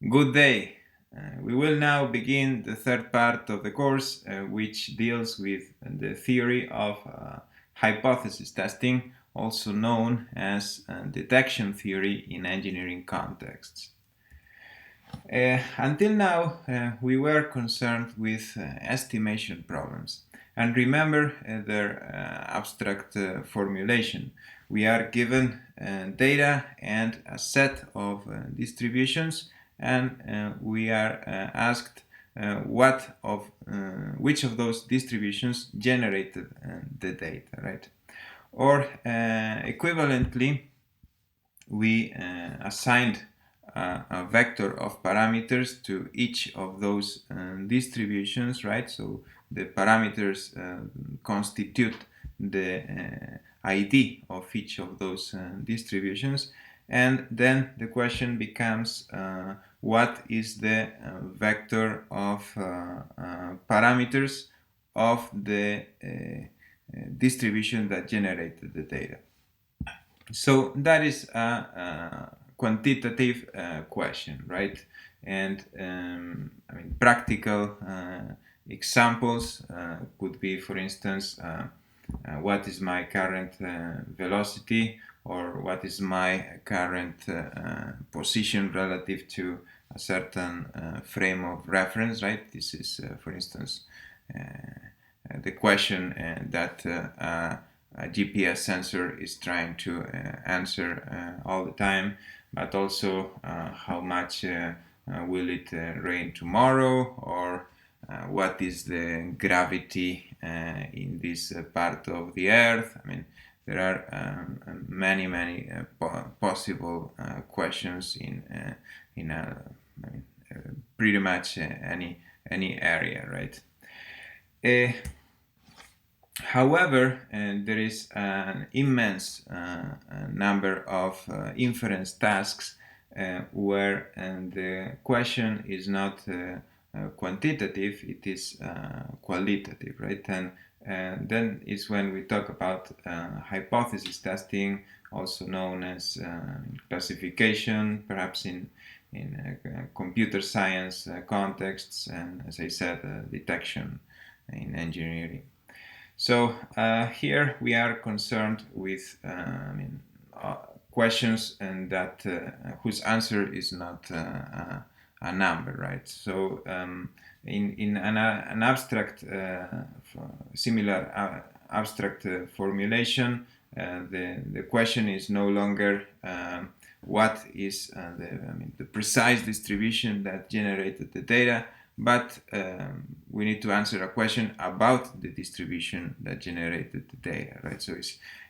Good day. We will now begin the third part of the course, which deals with the theory of hypothesis testing, also known as detection theory in engineering contexts. Until now, we were concerned with estimation problems. And remember their abstract formulation. We are given data and a set of distributions, and we are asked which of those distributions generated the data, right? Or equivalently, we assigned a vector of parameters to each of those distributions, right? So the parameters constitute the ID of each of those distributions. And then the question becomes what is the vector of parameters of the distribution that generated the data. So that is a quantitative question, right? And I mean, practical examples could be, for instance, what is my current velocity, or what is my current position relative to a certain frame of reference, right? This is, for instance, the question that a GPS sensor is trying to answer all the time, but also how much will it rain tomorrow, or what is the gravity in this part of the Earth. I mean, there are many possible questions in I mean, pretty much any area, right? However, there is an immense number of inference tasks where the question is not quantitative, it is qualitative, right? And then is when we talk about hypothesis testing, also known as classification, perhaps in computer science contexts, and as I said, detection in engineering. So here we are concerned with questions and that whose answer is not a number, right? So in an abstract, similar abstract formulation, the question is no longer what is the precise distribution that generated the data, but we need to answer a question about the distribution that generated the data, right? So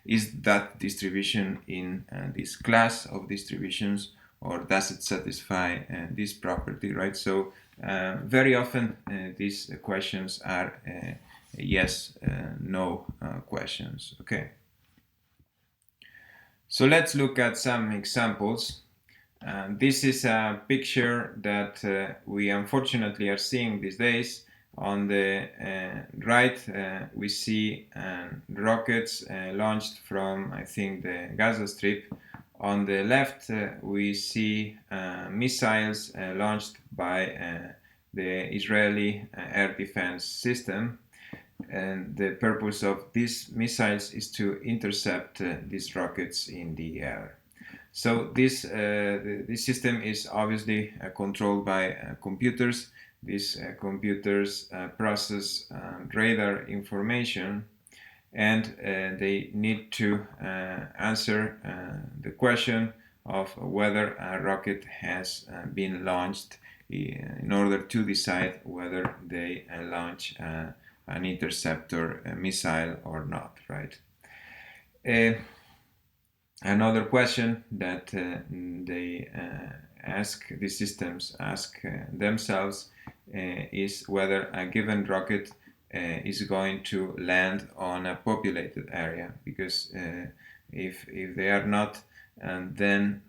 is that distribution in this class of distributions, or does it satisfy this property, right? So very often these questions are yes, no questions, okay? So let's look at some examples. This is a picture that we unfortunately are seeing these days. On the right, we see rockets launched from, I think, the Gaza Strip. On the left, we see missiles launched by the Israeli air defense system. And the purpose of these missiles is to intercept these rockets in the air. So this system is obviously controlled by computers. These computers process radar information, and they need to answer the question of whether a rocket has been launched in order to decide whether they launch an interceptor missile or not, right? Another question that these systems ask themselves is whether a given rocket is going to land on a populated area, because if they are not, then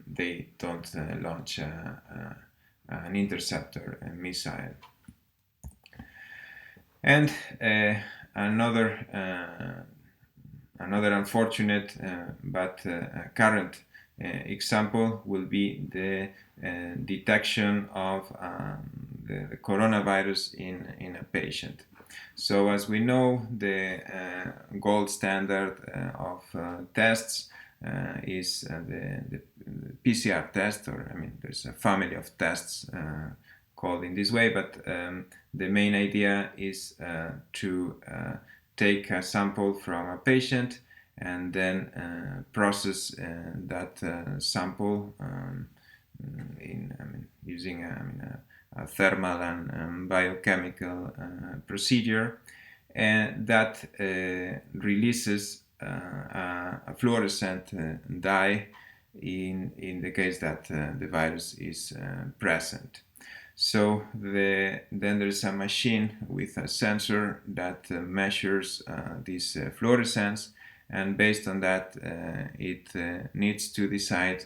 they don't launch an interceptor missile. And another unfortunate but current example will be the detection of the coronavirus in a patient. So as we know, the gold standard of tests is the PCR test, or I mean, there's a family of tests called in this way, but the main idea is to take a sample from a patient and then process that sample using a thermal and biochemical procedure, and that releases a fluorescent dye in the case that the virus is present. So then there's a machine with a sensor that measures this fluorescence, and based on that it needs to decide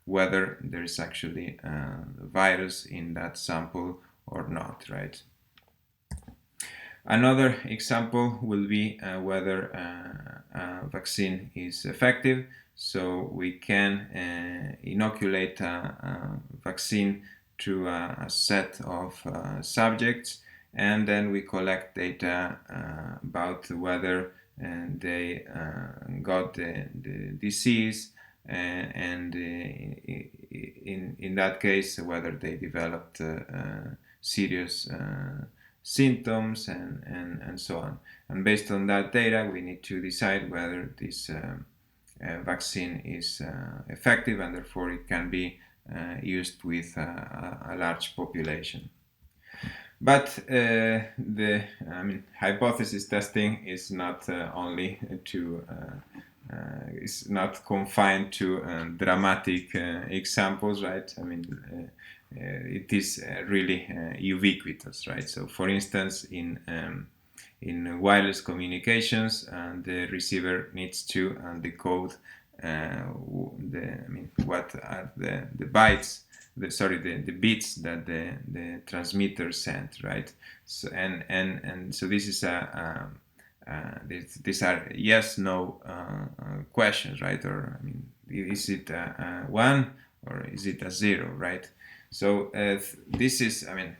whether there is actually a virus in that sample or not, right? Another example will be whether a vaccine is effective. So we can inoculate a vaccine to a set of subjects, and then we collect data about whether they got the disease, and in that case whether they developed serious symptoms and so on. And based on that data we need to decide whether this vaccine is effective, and therefore it can be used with a large population. But hypothesis testing is not only to is not confined to dramatic examples, right? I mean, it is really ubiquitous, right? So, for instance, in wireless communications, the receiver needs to decode what are the bytes, the bits that the transmitter sent, right? So and so this is these are yes/no questions, right? Or I mean, is it a 1 or is it a 0, right? So this is, I mean,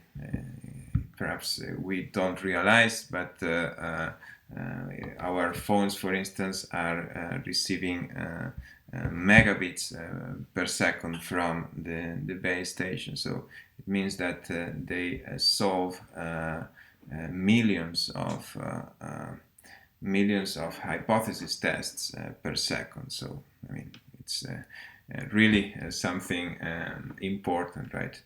perhaps we don't realize, but our phones, for instance, are receiving megabits per second from the base station. So it means that they solve millions of hypothesis tests per second. So I mean, it's really something important, right?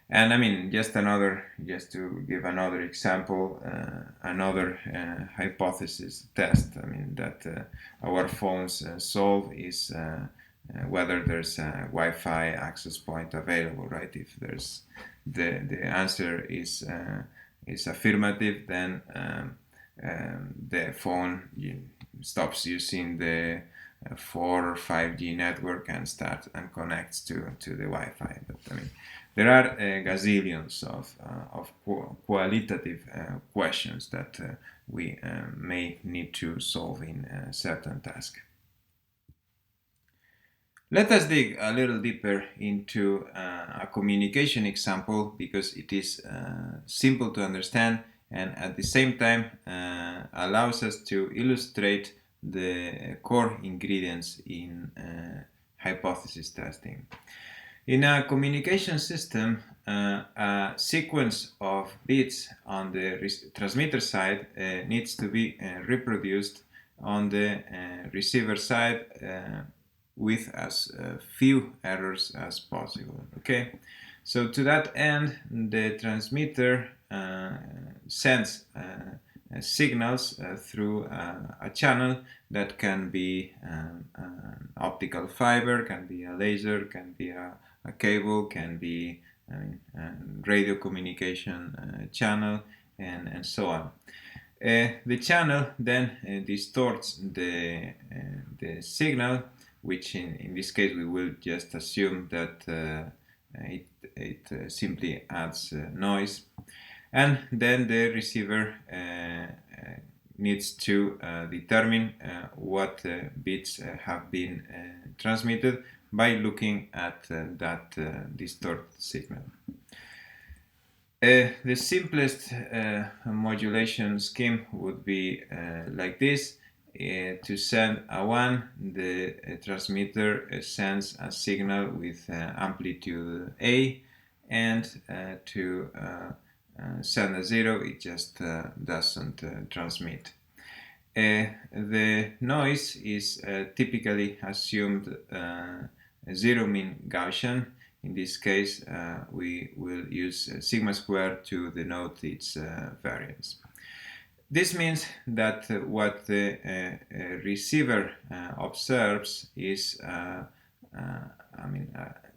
And I mean, just to give another example, another hypothesis test, I mean, that our phones solve is whether there's a Wi-Fi access point available, right? If there's the answer is affirmative, then the phone stops using the 4 or 5G network and starts and connects to the Wi-Fi. But I mean, there are gazillions of qualitative questions that we may need to solve in a certain task. Let us dig a little deeper into a communication example, because it is simple to understand and at the same time allows us to illustrate the core ingredients in hypothesis testing. In a communication system, a sequence of bits on the transmitter side needs to be reproduced on the receiver side with as few errors as possible. Okay, so to that end, the transmitter sends signals through a channel that can be an optical fiber, can be a laser, can be a cable, can be a radio communication channel, and so on. The channel then distorts the signal, which in this case we will just assume that it simply adds noise, and then the receiver needs to determine what bits have been transmitted by looking at that distorted signal. The simplest modulation scheme would be like this. To send a 1, the transmitter sends a signal with amplitude A, and to send a 0, it just doesn't transmit. The noise is typically assumed zero mean Gaussian. In this case, we will use sigma squared to denote its variance. This means that what the receiver observes is,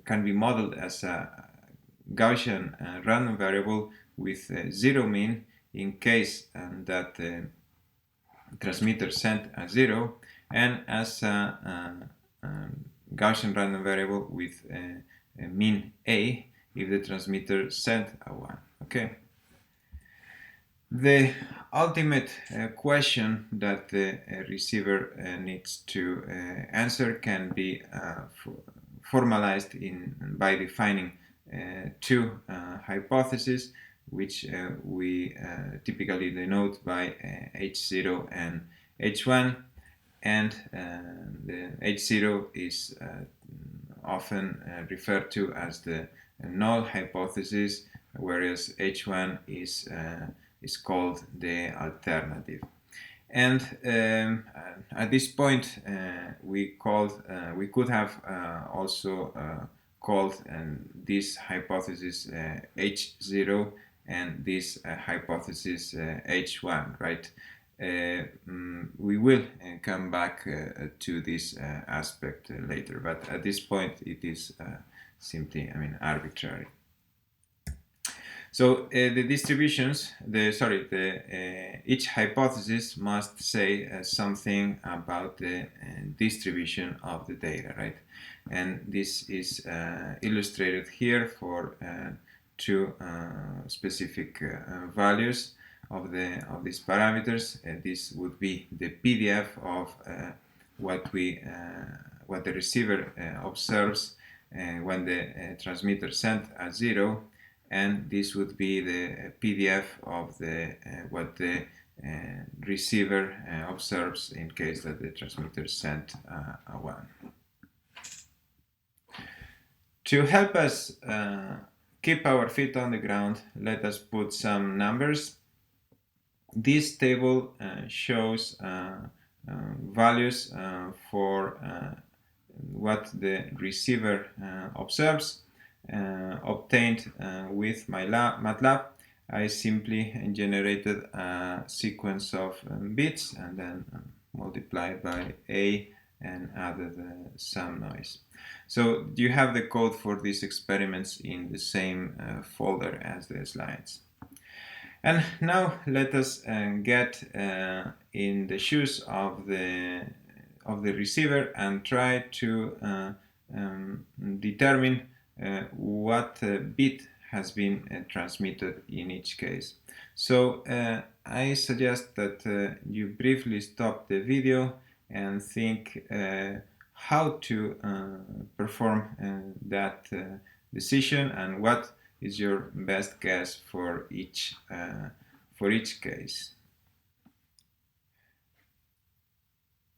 can be modeled as a Gaussian random variable with zero mean in case that the transmitter sent a 0, and as a Gaussian random variable with a mean A if the transmitter sent a 1. Okay. The ultimate question that the receiver needs to answer can be formalized by defining two hypotheses, which we typically denote by H0 and H1, and the H0 is often referred to as the null hypothesis, whereas H1 is called the alternative. And at this point, we could have also called this hypothesis H0 and this hypothesis H1, right? We will come back to this aspect later, but at this point it is simply, arbitrary. So the distributions, each hypothesis must say something about the distribution of the data, right? And this is illustrated here for two specific values of these parameters. This would be the PDF of what the receiver observes when the transmitter sent a 0, and this would be the PDF of what the receiver observes in case that the transmitter sent a 1. To help us keep our feet on the ground, let us put some numbers. This table shows values for what the receiver observes, obtained with my MATLAB. I simply generated a sequence of bits and then multiplied by A and added some noise. So you have the code for these experiments in the same folder as the slides. And now let us get in the shoes of the receiver and try to determine what bit has been transmitted in each case. So I suggest that you briefly stop the video and think how to perform that decision, and what is your best guess for each case.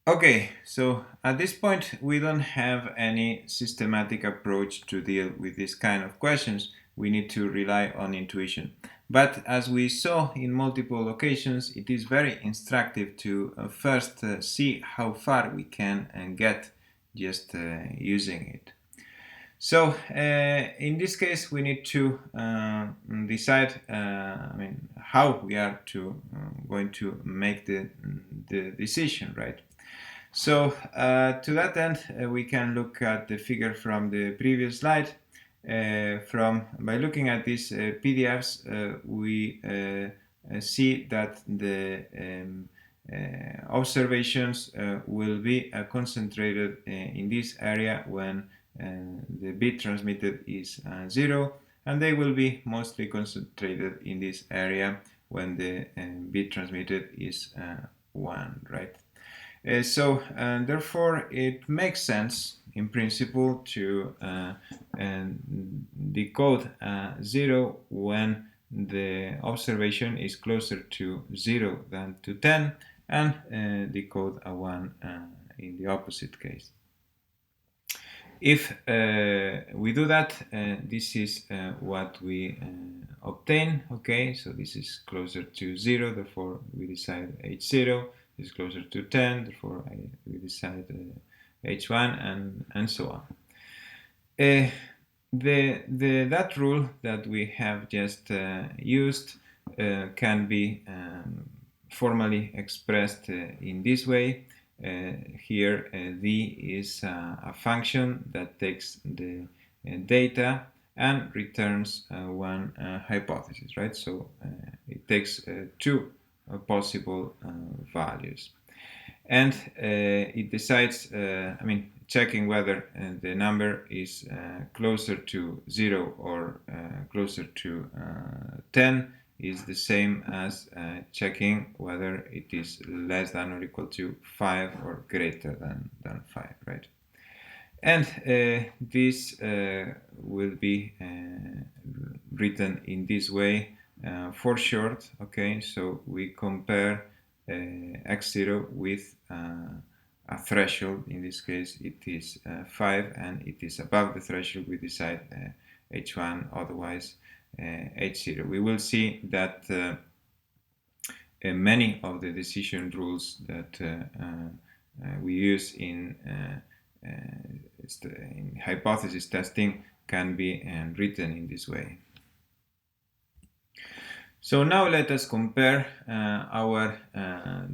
Okay, so at this point we don't have any systematic approach to deal with this kind of questions. We need to rely on intuition. But as we saw in multiple occasions, it is very instructive to first see how far we can get just using it. So in this case, we need to decide how we are going to make the decision, right? So to that end, we can look at the figure from the previous slide. By looking at these PDFs, we see that the observations will be concentrated in this area when the bit transmitted is 0, and they will be mostly concentrated in this area when the bit transmitted is 1, right? Therefore, it makes sense in principle to decode 0 when the observation is closer to 0 than to 10, and decode a 1 in the opposite case. If we do that, this is what we obtain. Okay, so this is closer to 0, therefore we decide H0. This is closer to 10, therefore we decide H1, and so on. That rule that we have just used can be formally expressed in this way. Here D is a function that takes the data and returns one hypothesis, right? So it takes two possible values, and it decides, checking whether the number is closer to 0 or closer to 10 is the same as checking whether it is less than or equal to 5 or greater than 5, right? And this will be written in this way for short, okay? So we compare x0 with a threshold. In this case it is 5, and it is above the threshold we decide h1, otherwise h0. We will see that many of the decision rules that we use in hypothesis testing can be written in this way. So now let us compare our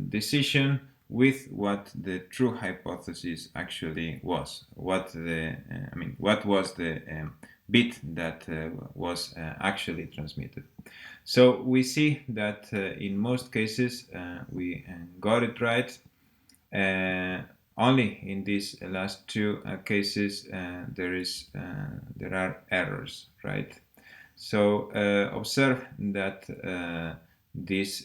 decision with what the true hypothesis actually was. What was the bit that was actually transmitted. So we see that in most cases we got it right. Only in these last two cases there are errors, right? So observe that the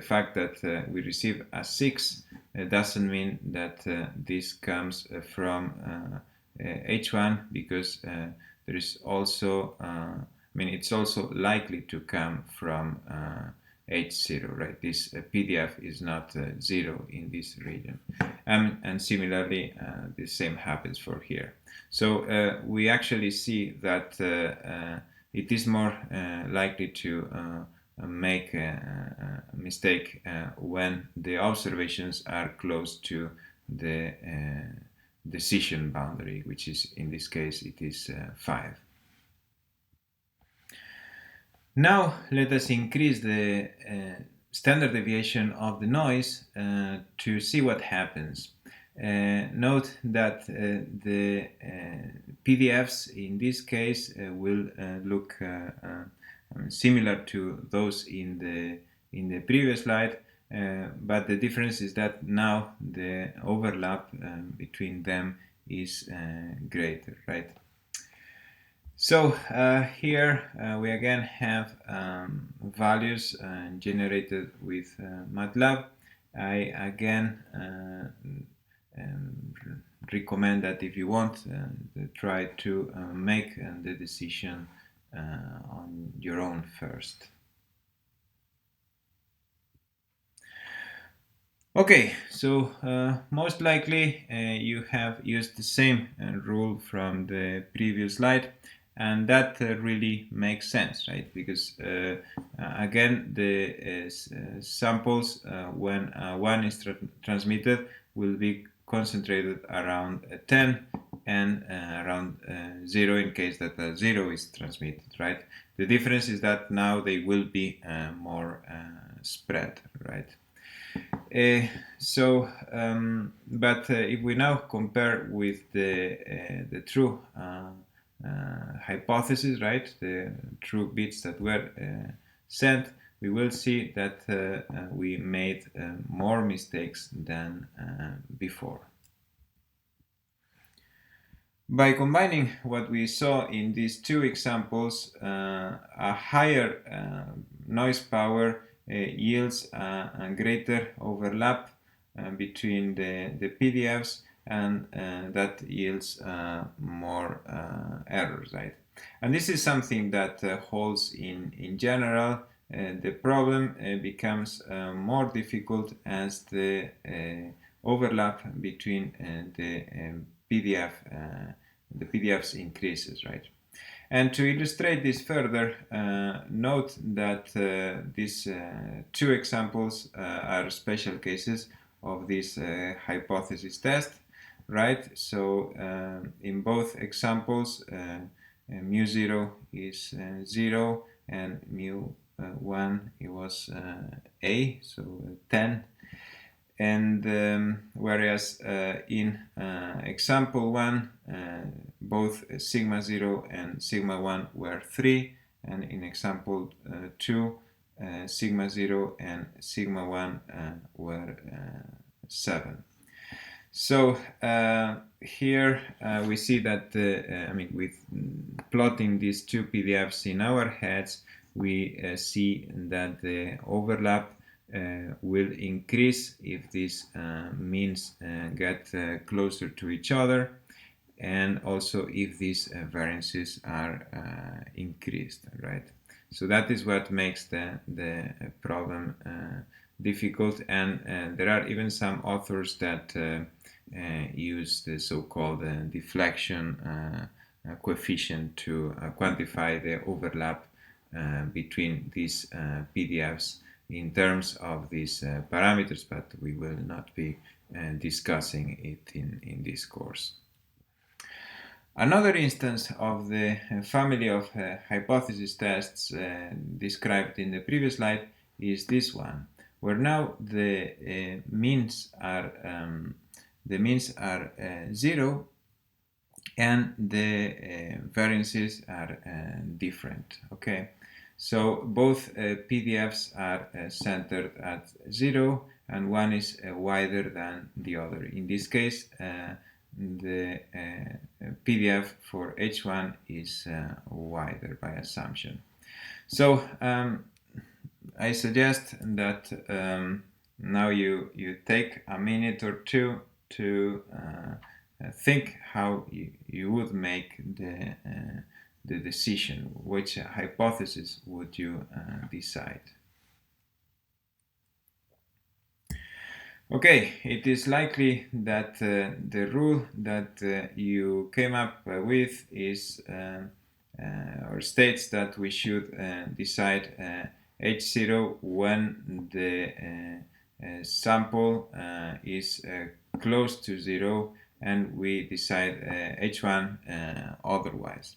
fact that we receive a 6 doesn't mean that this comes from H1, because there is also, it's also likely to come from H0, right? This PDF is not 0 in this region. And similarly, the same happens for here. So we actually see that it is more likely to make a mistake when the observations are close to the decision boundary, which is, in this case, it is 5. Now let us increase the standard deviation of the noise to see what happens. Note that the PDFs in this case will look similar to those in the previous slide, but the difference is that now the overlap between them is greater, right? So here we again have values generated with MATLAB. I again recommend that if you want, try to make the decision on your own first. Okay, so most likely you have used the same rule from the previous slide, and that really makes sense, right? Because again, the samples when 1 is transmitted will be concentrated around 10 and around 0 in case that 0 is transmitted, right? The difference is that now they will be more spread, right? But if we now compare with the true hypothesis, right, the true bits that were sent, we will see that we made more mistakes than before. By combining what we saw in these two examples, a higher noise power yields a greater overlap between the PDFs, and that yields more errors, right? And this is something that holds in general. The problem becomes more difficult as the overlap between the PDFs increases, right? And to illustrate this further, note that these two examples are special cases of this hypothesis test, right? So in both examples, mu0 is 0 and mu1 it was a, so 10. And whereas in example 1, both sigma 0 and sigma 1 were 3, and in example 2, sigma 0 and sigma 1 were 7. So here we see that, with plotting these two PDFs in our heads, we see that the overlap will increase if these means get closer to each other, and also if these variances are increased, right? So that is what makes the problem difficult, and there are even some authors that use the so-called deflection coefficient to quantify the overlap between these PDFs in terms of these parameters, but we will not be discussing it in this course. Another instance of the family of hypothesis tests described in the previous slide is this one, where now the means are 0 and the variances are different. Okay. So both PDFs are centered at 0, and one is wider than the other. In this case, the PDF for H1 is wider by assumption. So I suggest that now you take a minute or two to think how you would make the decision. Which hypothesis would you decide? Okay, it is likely that the rule that you came up with is or states that we should decide H0 when the sample is close to 0, and we decide H1 otherwise.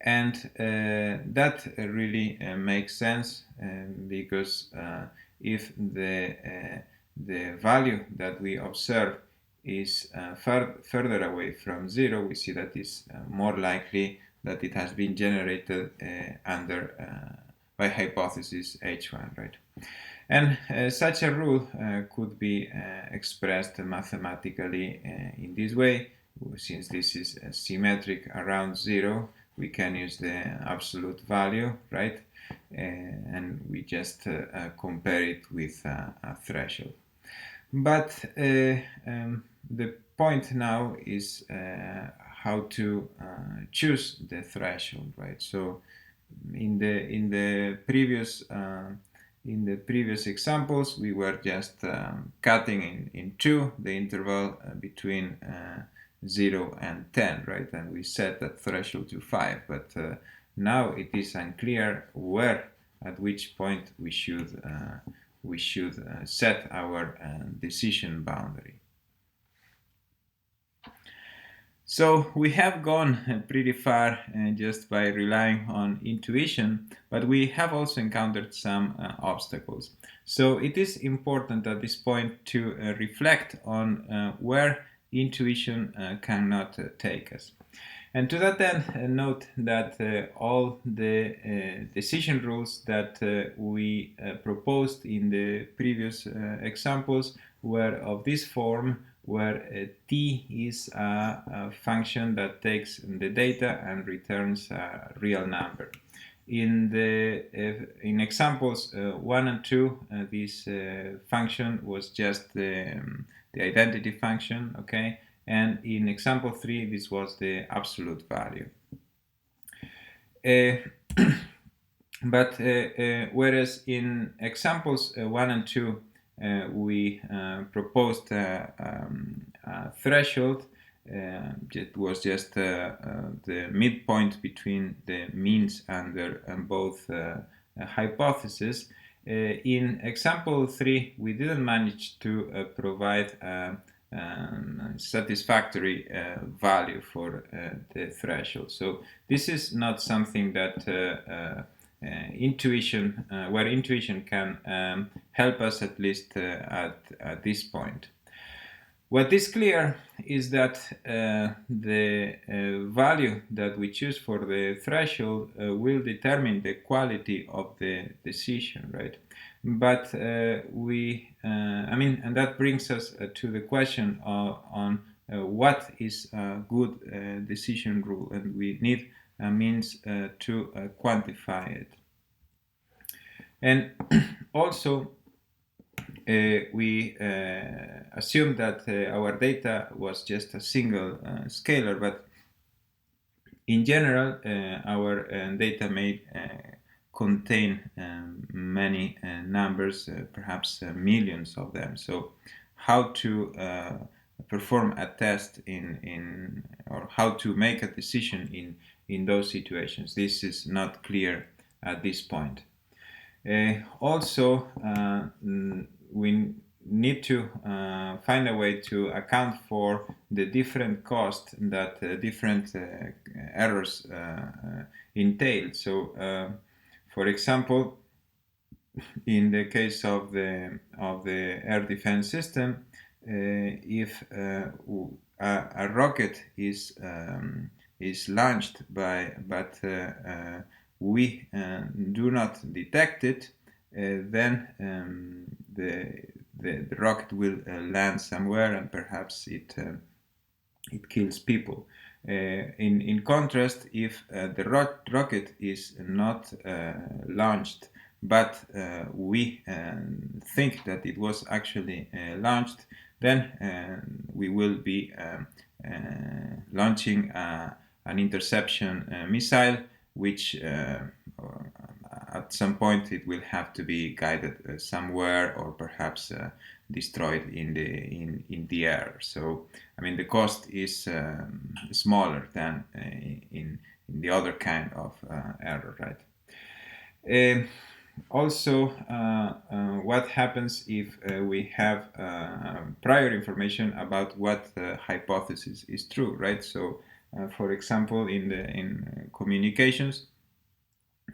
And that really makes sense, because if the value that we observe is further away from 0, we see that it's more likely that it has been generated by hypothesis H1, right? And such a rule could be expressed mathematically in this way. Since this is symmetric around 0, we can use the absolute value, right? And we just compare it with a threshold. But the point now is how to choose the threshold, right? So in the previous examples, we were just cutting in 2 the interval between 0 and 10, right? And we set that threshold to 5, but now it is unclear at which point we should set our decision boundary. So we have gone pretty far just by relying on intuition, but we have also encountered some obstacles. So it is important at this point to reflect on where intuition cannot take us. And to that end, note that all the decision rules that we proposed in the previous examples were of this form, where t is a function that takes the data and returns a real number. In examples 1 and 2, this function was just the identity function, okay? And in example 3, this was the absolute value. But whereas in examples 1 and 2, we proposed a threshold. It was just the midpoint between the means under both hypotheses. In example 3, we didn't manage to provide satisfactory value for the threshold. So this is not something that where intuition can help us, at least at this point. What is clear is that the value that we choose for the threshold will determine the quality of the decision, right? But and that brings us to the question on what is a good decision rule, and we need a means to quantify it. And also, we assume that our data was just a single scalar, but in general, our data may contain many numbers, perhaps millions of them. So how to perform a test or how to make a decision in those situations, this is not clear at this point. Also, we need to find a way to account for the different costs that different errors entail. So, for example, in the case of the air defense system, if a rocket is launched but we do not detect it, then the rocket will land somewhere, and perhaps it kills people. In contrast, if the rocket is not launched, but we think that it was actually launched, then we will be launching an interception missile, which at some point it will have to be guided somewhere, or perhaps destroyed in the air. So, I mean, the cost is smaller than in the other kind of error, right? Also, what happens if we have prior information about what hypothesis is true, right? So, for example, in communications,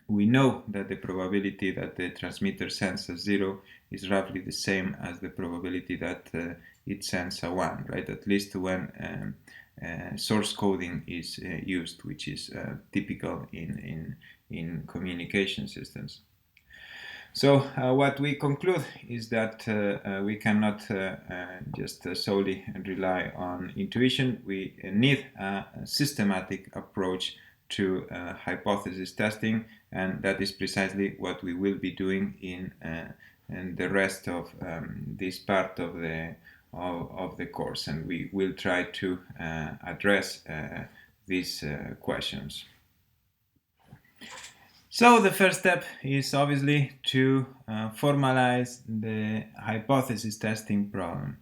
we know that the probability that the transmitter sends a 0 is roughly the same as the probability that it sends a 1, right? At least when source coding is used, which is typical in communication systems. So what we conclude is that we cannot just solely rely on intuition. We need a systematic approach to hypothesis testing, and that is precisely what we will be doing in the rest of this part of the course, and we will try to address these questions. So the first step is obviously to formalize the hypothesis testing problem.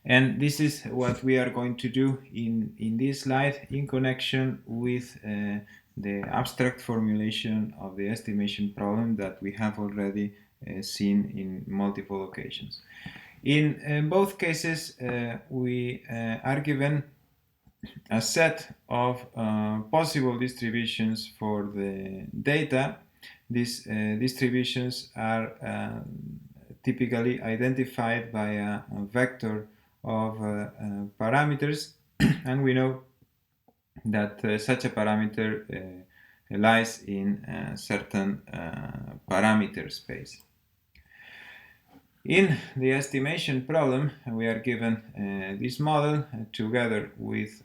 And this is what we are going to do in this slide in connection with the abstract formulation of the estimation problem that we have already seen in multiple occasions. In both cases, we are given a set of possible distributions for the data. These distributions are typically identified by a vector of parameters, and we know that such a parameter lies in a certain parameter space. In the estimation problem, we are given this model together with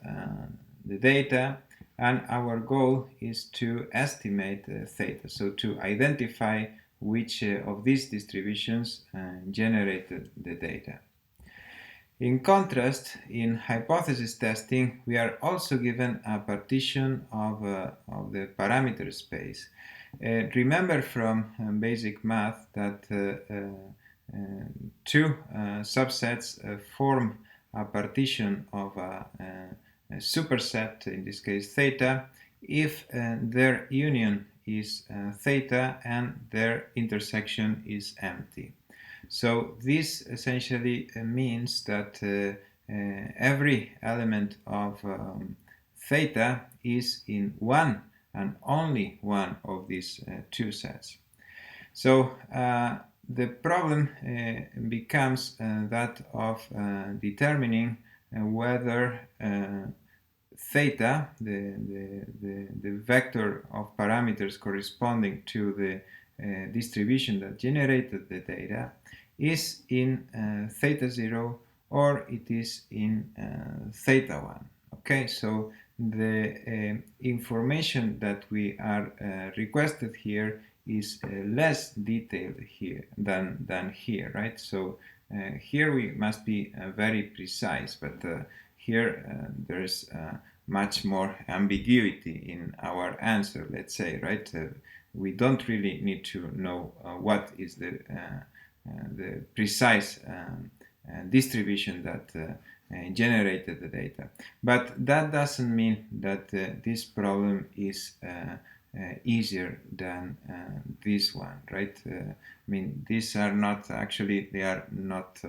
the data, and our goal is to estimate theta, so to identify which of these distributions generated the data. In contrast, in hypothesis testing, we are also given a partition of the parameter space. Remember from basic math that two subsets form a partition of a superset, in this case theta, if their union is theta and their intersection is empty. So this essentially means that every element of theta is in one and only one of these two sets. So the problem becomes that of determining whether theta, the vector of parameters corresponding to the distribution that generated the data, is in theta 0 or it is in theta 1. Okay, so the information that we are requested here is less detailed here than here, right? So here we must be very precise, but here there's much more ambiguity in our answer, let's say, right? We don't really need to know what is the precise distribution that generated the data. But that doesn't mean that this problem is easier than this one, right? I mean, these are not actually, they are not,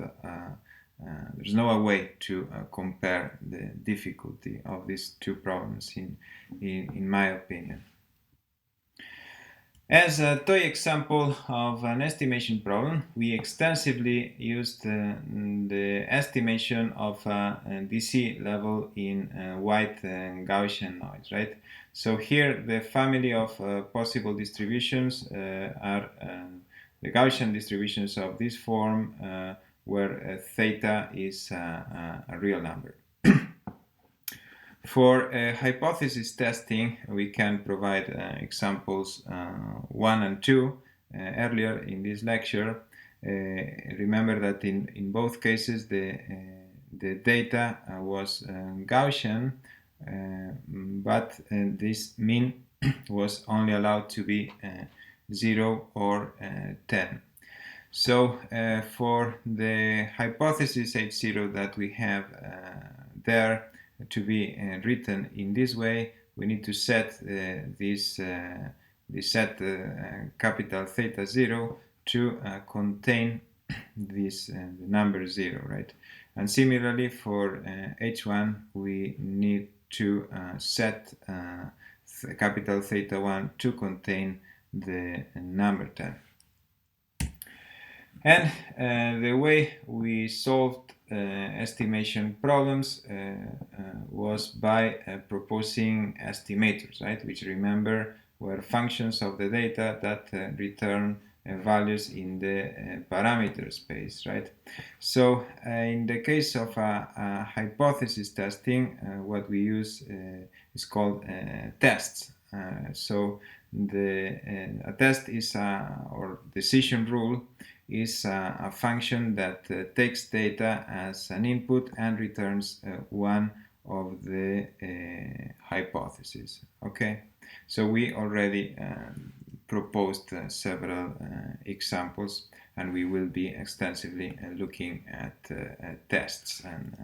there's no way to compare the difficulty of these two problems in my opinion. As a toy example of an estimation problem, we extensively used the estimation of DC level in white Gaussian noise, right? So here the family of possible distributions are the Gaussian distributions of this form where theta is a real number. For hypothesis testing, we can provide examples 1 and 2 earlier in this lecture. Remember that in both cases the data was Gaussian, but this mean was only allowed to be 0 or 10. So for the hypothesis H0 that we have there, to be written in this way, we need to set this set capital theta 0 to contain this number 0, right? And similarly for H1, we need to set capital theta 1 to contain the number 10. And the way we solved estimation problems was by proposing estimators, right? Which, remember, were functions of the data that return values in the parameter space, right? So in the case of a hypothesis testing, what we use is called tests. So a test is or decision rule is a function that takes data as an input and returns one of the hypotheses. Okay, so we already proposed several examples, and we will be extensively looking at tests and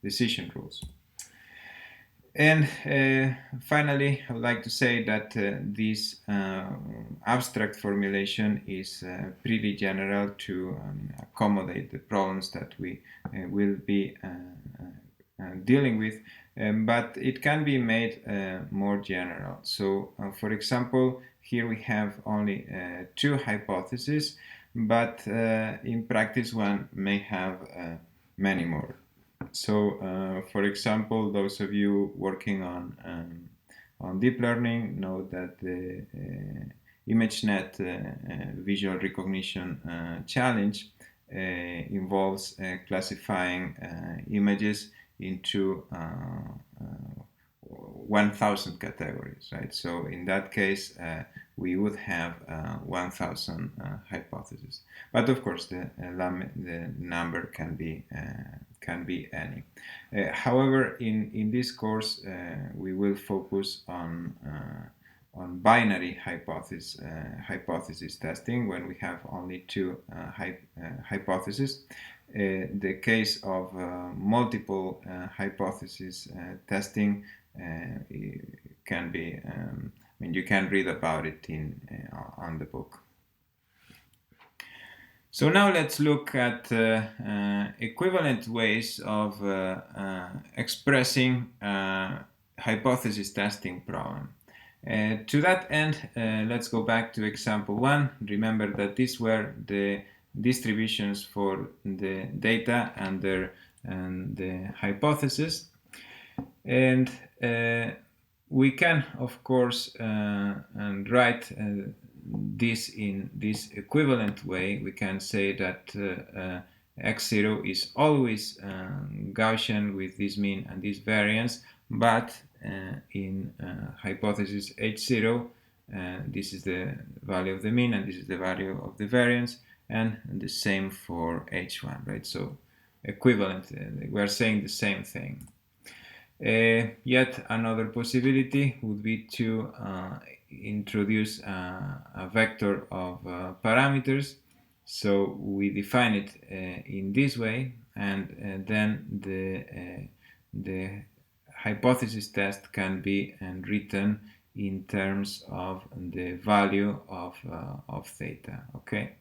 decision rules. And finally, I would like to say that this abstract formulation is pretty general to accommodate the problems that we will be dealing with, but it can be made more general. So, for example, here we have only two hypotheses, but in practice one may have many more. So, for example, those of you working on deep learning know that the ImageNet visual recognition challenge involves classifying images into 1,000 categories, right? So in that case, we would have 1,000 hypotheses. But of course, the number can be any. However, in this course, we will focus on binary hypothesis testing when we have only two hypotheses. The case of multiple hypothesis testing can be, I mean, you can read about it on the book. So now let's look at equivalent ways of expressing hypothesis testing problem. To that end, let's go back to example 1. Remember that these were the distributions for the data under the hypothesis. And we can, of course, write this in this equivalent way. We can say that x0 is always Gaussian with this mean and this variance, but in hypothesis h0, this is the value of the mean and this is the value of the variance, and the same for h1, right? So equivalent, we are saying the same thing. Yet another possibility would be to introduce a vector of parameters. So we define it in this way, and then the hypothesis test can be written in terms of the value of theta. Okay.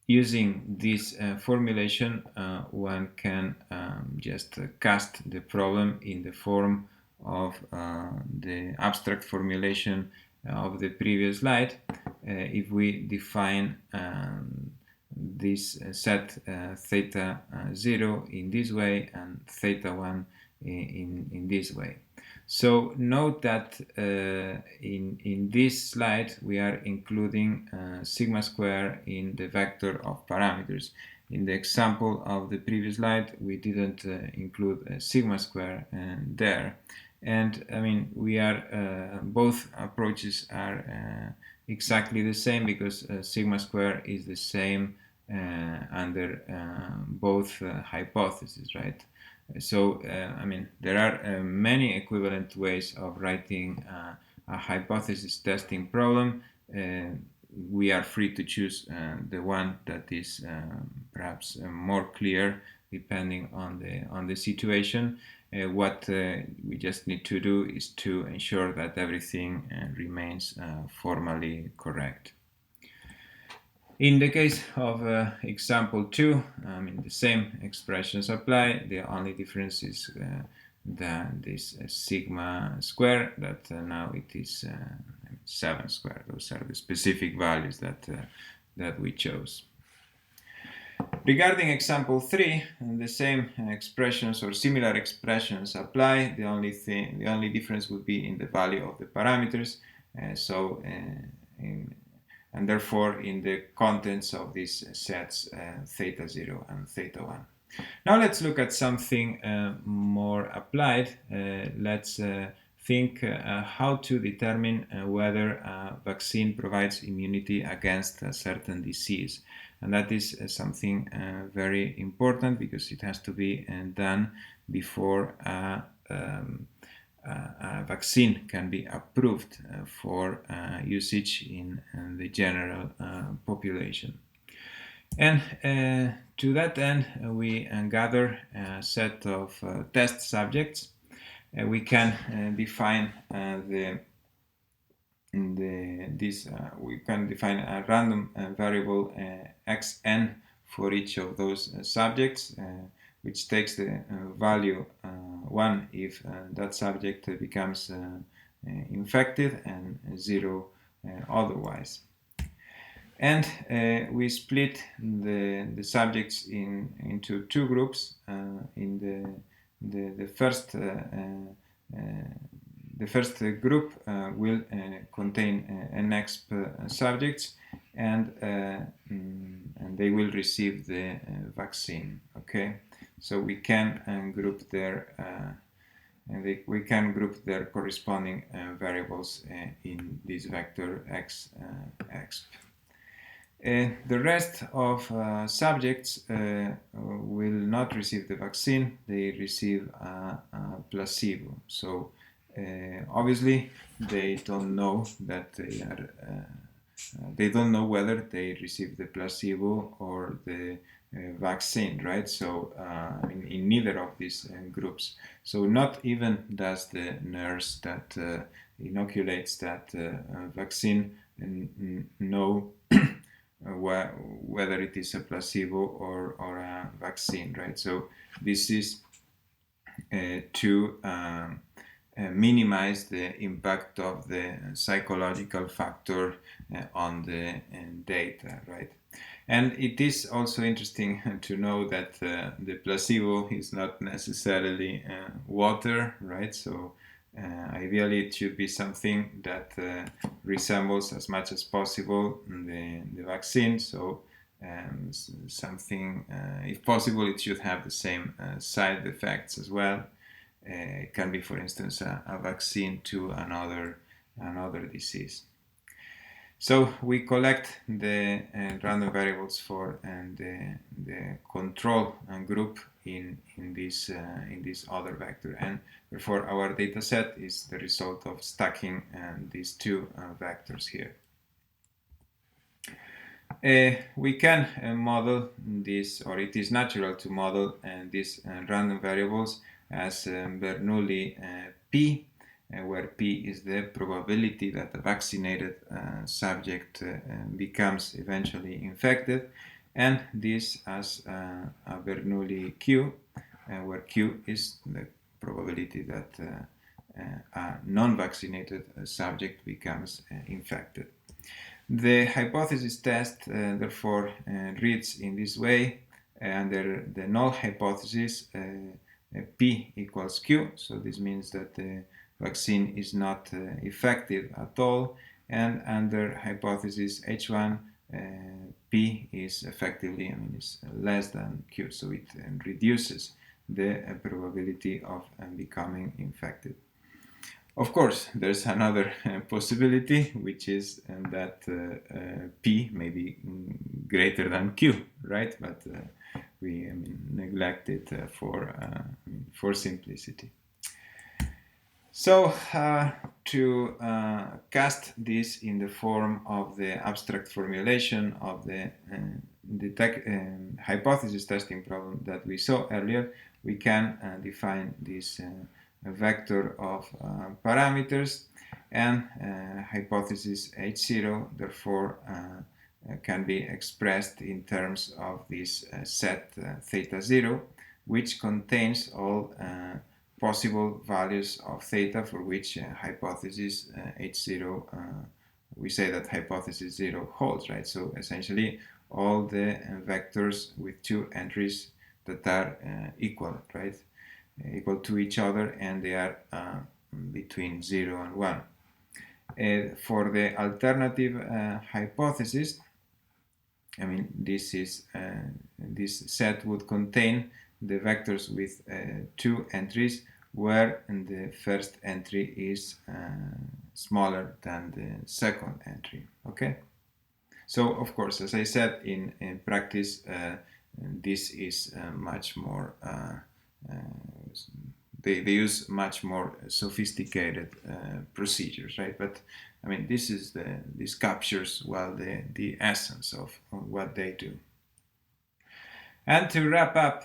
Using this formulation, one can just cast the problem in the form of the abstract formulation of the previous slide. If we define this set theta 0 in this way and theta 1 in this way. So note that in this slide we are including sigma square in the vector of parameters. In the example of the previous slide we didn't include sigma square there. And I mean, we are both approaches are exactly the same because sigma square is the same under both hypotheses, right? So, I mean, there are many equivalent ways of writing a hypothesis testing problem. We are free to choose the one that is perhaps more clear depending on the situation. What we just need to do is to ensure that everything remains formally correct. In the case of example 2, I mean, the same expressions apply. The only difference is that this sigma square, that now it is 7 square. Those are the specific values that we chose. Regarding example 3, the same expressions or similar expressions apply. The only difference would be in the value of the parameters. And therefore in the contents of these sets theta 0 and theta 1. Now let's look at something more applied. Let's think how to determine whether a vaccine provides immunity against a certain disease. And that is something very important because it has to be done before a vaccine can be approved for usage in the general population. And to that end, we gather a set of test subjects. We can define we can define a random variable xn for each of those subjects, which takes the value 1 if that subject becomes infected and 0 otherwise. And we split the subjects into two groups. In the first group will contain NXP subjects, and they will receive the vaccine. Okay, So we can group their we can group their corresponding variables in this vector x exp. The rest of subjects will not receive the vaccine, they receive a placebo. So obviously they don't know that they don't know whether they receive the placebo or the vaccine, right? So in neither of these groups. So not even does the nurse that inoculates that vaccine know whether it is a placebo or a vaccine, right? So this is to minimize the impact of the psychological factor on the data, right? And it is also interesting to know that the placebo is not necessarily water, right? So ideally it should be something that resembles as much as possible the vaccine. So something, if possible, it should have the same side effects as well. It can be, for instance, a vaccine to another disease. So we collect the random variables for the control group in this other vector, and therefore our data set is the result of stacking these two vectors here. We can model this, or it is natural to model these random variables as Bernoulli P, where P is the probability that a vaccinated subject becomes eventually infected, and this as a Bernoulli Q, where Q is the probability that a non-vaccinated subject becomes infected. The hypothesis test, therefore, reads in this way. Under the null hypothesis, P equals Q, so this means that the vaccine is not effective at all, and under hypothesis H1, P is effectively, is less than Q, so it reduces the probability of becoming infected. Of course, there's another possibility, which is that P may be greater than Q, right? But we neglect it for simplicity. So to cast this in the form of the abstract formulation of the hypothesis testing problem that we saw earlier, we can define this vector of parameters, and hypothesis H0 therefore can be expressed in terms of this set theta 0, which contains all possible values of theta for which hypothesis H0, we say that hypothesis 0 holds, right? So essentially all the vectors with two entries that are equal, right? Equal to each other, and they are between 0 and 1. For the alternative hypothesis, this set would contain the vectors with two entries, where the first entry is smaller than the second entry. Okay. So of course, as I said, in practice, this is much more. They use much more sophisticated procedures, right? But this captures well the essence of what they do. And to wrap up,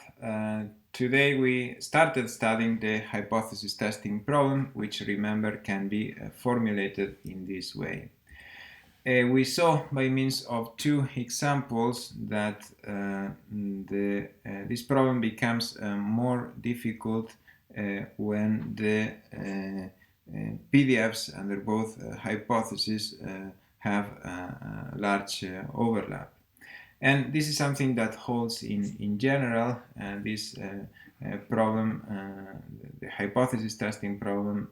today we started studying the hypothesis testing problem, which, remember, can be formulated in this way. We saw by means of two examples that this problem becomes more difficult when the PDFs under both hypotheses have a large overlap. And this is something that holds in general. This problem, the hypothesis testing problem,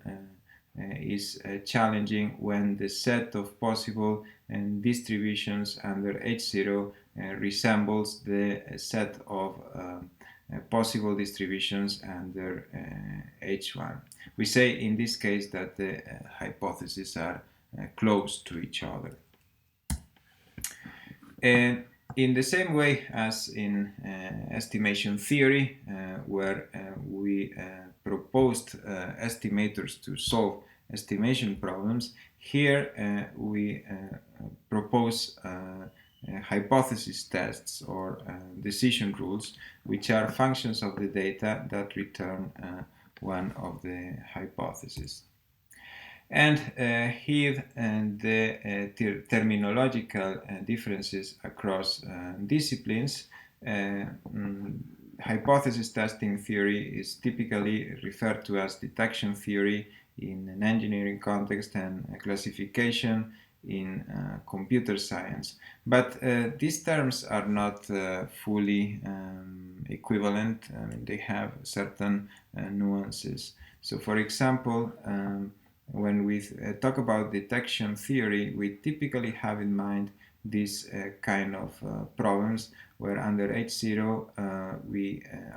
is challenging when the set of possible distributions under H0 resembles the set of possible distributions under H1. We say in this case that the hypotheses are close to each other. And in the same way as in estimation theory, where we proposed estimators to solve estimation problems, here we propose hypothesis tests or decision rules, which are functions of the data that return one of the hypotheses. And here the terminological differences across disciplines. Hypothesis testing theory is typically referred to as detection theory in an engineering context and classification in computer science. But these terms are not fully equivalent. I mean, they have certain nuances. So, for example, when we talk about detection theory, we typically have in mind these kind of problems where under H0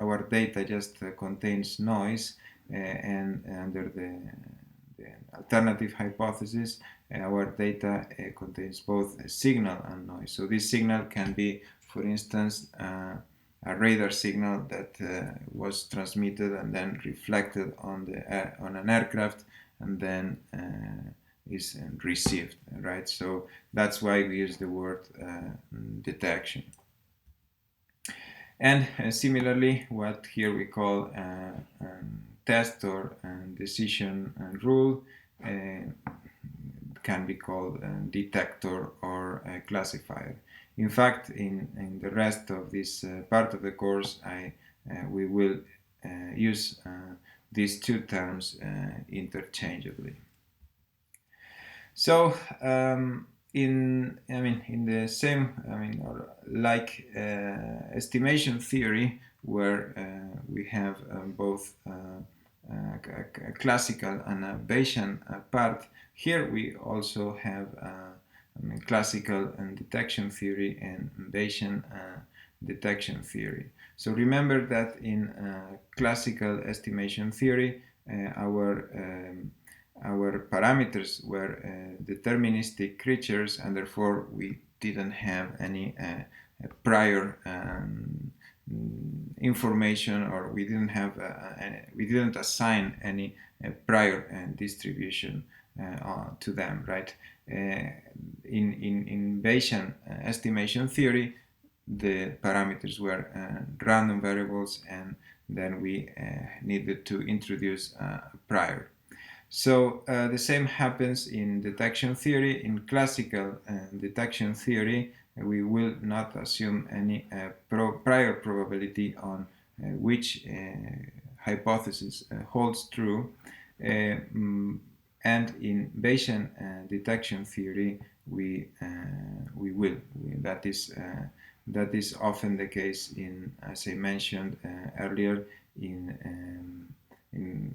our data just contains noise, and under the alternative hypothesis our data contains both a signal and noise. So this signal can be, for instance, a radar signal that was transmitted and then reflected on an aircraft and then is received, right? So that's why we use the word detection. And similarly, what here we call test or decision rule can be called detector or classifier. In fact, in the rest of this part of the course, we will use these two terms interchangeably. So in the same, or like estimation theory, where we have both a classical and a Bayesian part, here we also have classical and detection theory and Bayesian detection theory. So remember that in classical estimation theory, our parameters were deterministic creatures, and therefore we didn't have any prior information, or we didn't assign any prior distribution to them, right? In Bayesian estimation theory, the parameters were random variables, and then we needed to introduce prior. So the same happens in detection theory. In classical detection theory, we will not assume any prior probability on which hypothesis holds true. And in Bayesian detection theory, we will. That is often the case in, as I mentioned earlier, in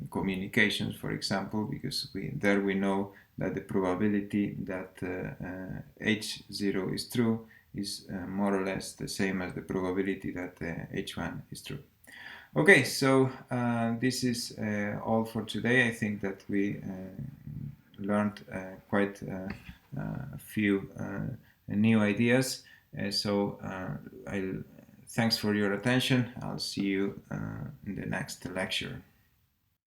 communications, for example, because we know that the probability that H0 is true is more or less the same as the probability that H1 is true. Okay, so this is all for today. I think that we learned quite a few new ideas. Thanks for your attention. I'll see you in the next lecture.